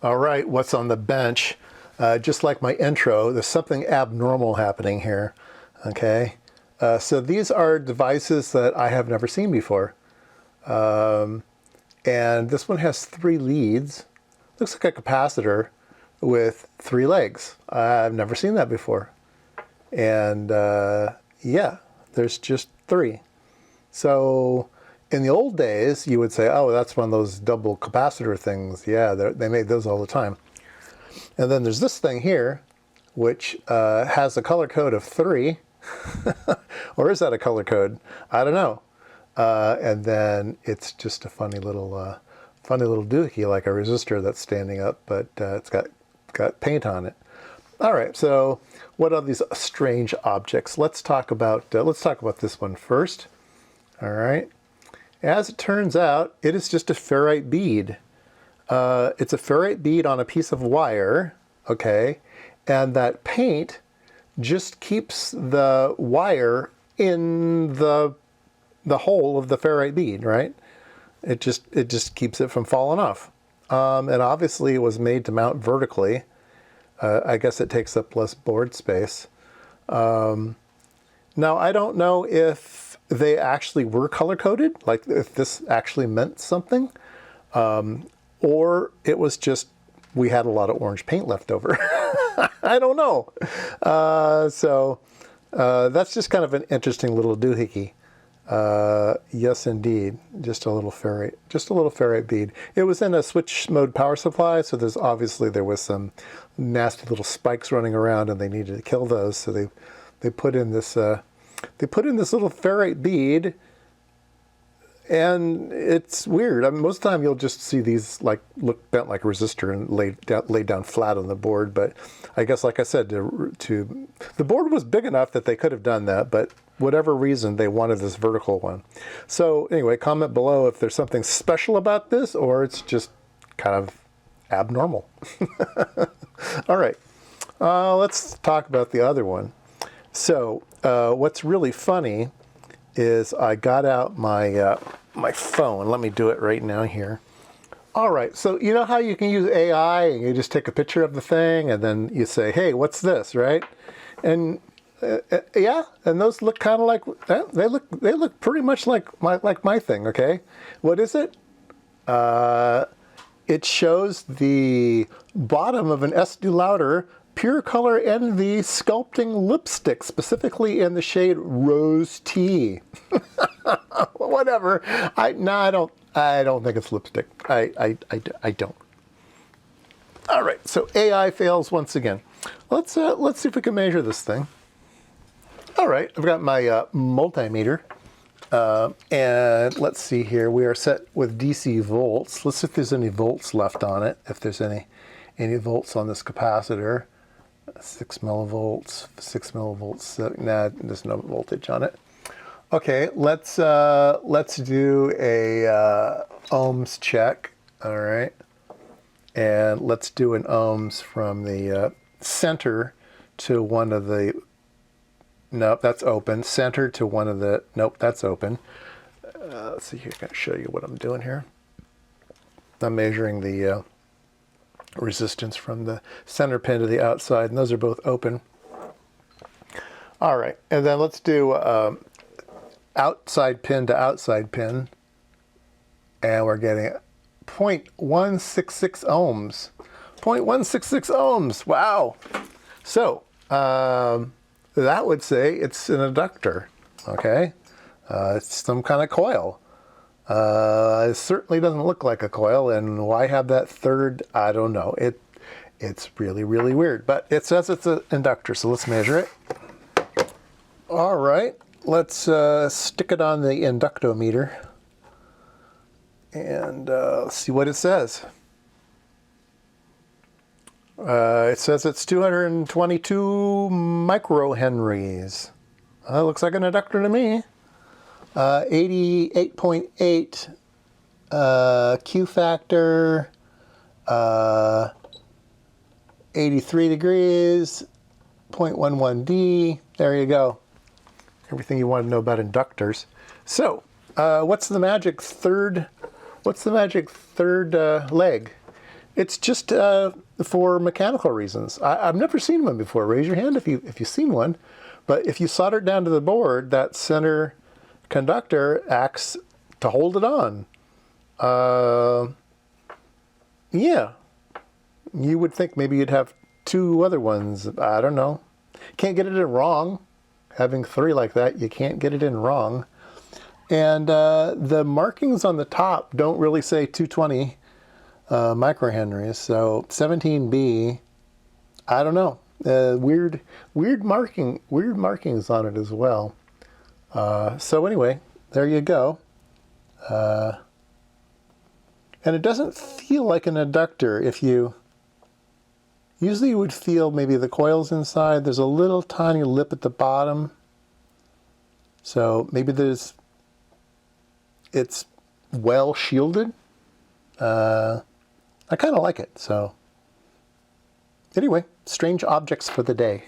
All right, what's on the bench? Just like my intro, there's something abnormal happening here, okay? So these are devices that I have never seen before. And this one has 3 leads. Looks like a capacitor with 3 legs. I've never seen that before. And yeah, there's just 3. So in the old days, you would say, oh, that's one of those double capacitor things. Yeah, they made those all the time. And then there's this thing here, which has a color code of 3. Or is that a color code? I don't know. And then it's just a funny little doohickey, like a resistor that's standing up, but it's got paint on it. All right, so what are these strange objects? Let's talk about this one first. All right. As it turns out, it is just a ferrite bead. It's a ferrite bead on a piece of wire, okay? And that paint just keeps the wire in the hole of the ferrite bead, right? It just keeps it from falling off. And obviously it was made to mount vertically. I guess it takes up less board space. Now, I don't know if they actually were color-coded, like if this actually meant something, or it was just we had a lot of orange paint left over. I don't know. So that's just kind of an interesting little doohickey. Yes, indeed, just a little ferrite bead. It was in a switch mode power supply, so there was some nasty little spikes running around, and they needed to kill those. So they put in this little ferrite bead, and it's weird. I mean, most of the time you'll just see these look bent like a resistor and laid down flat on the board. But I guess, like I said, the board was big enough that they could have done that, but whatever reason, they wanted this vertical one. So anyway, comment below if there's something special about this or it's just kind of abnormal. All right, let's talk about the other one. So what's really funny is I got out my my phone. Let me do it right now here. All right, so you know how you can use AI and you just take a picture of the thing and then you say, hey, what's this, right? And yeah, and those look kind of like they look pretty much like my thing. Okay, what is it? It shows the bottom of an Estee Lauder Pure Color Envy sculpting lipstick, specifically in the shade Rose Tea. Whatever. I don't think it's lipstick. I don't. All right. So AI fails once again. Let's see if we can measure this thing. All right. I've got my multimeter, and let's see here. We are set with DC volts. Let's see if there's any volts left on it. If there's any volts on this capacitor. 6 millivolts, 6 millivolts. Nah, there's no voltage on it. Okay, let's do a ohms check. All right, and let's do an ohms from the center to one of the. Nope, that's open. Center to one of the. Nope, that's open. Let's see here. I can show you what I'm doing here. I'm measuring the resistance from the center pin to the outside, and those are both open. All right, and then let's do outside pin to outside pin, and we're getting 0.166 ohms. 0.166 ohms. Wow. So that would say it's an inductor. Okay, it's some kind of coil. It certainly doesn't look like a coil, and why have that third? I don't know. It's really, really weird, but it says it's an inductor, so let's measure it. All right, let's stick it on the inductometer and see what it says. It says it's 222 microhenries. Looks like an inductor to me. 88.8 Q factor, 83 degrees, 0.11 D. There you go. Everything you want to know about inductors. So, what's the magic third leg? It's just for mechanical reasons. I've never seen one before. Raise your hand if you've seen one. But if you solder it down to the board, that center conductor acts to hold it on. Yeah, you would think maybe you'd have two other ones. I don't know. Can't get it in wrong. Having three like that, you can't get it in wrong. And the markings on the top don't really say 220 microhenries. So 17B, I don't know. Weird markings on it as well. So anyway, there you go. And it doesn't feel like an inductor. Usually you would feel maybe the coils inside. There's a little tiny lip at the bottom. So maybe it's well shielded. I kind of like it. So anyway, strange objects for the day.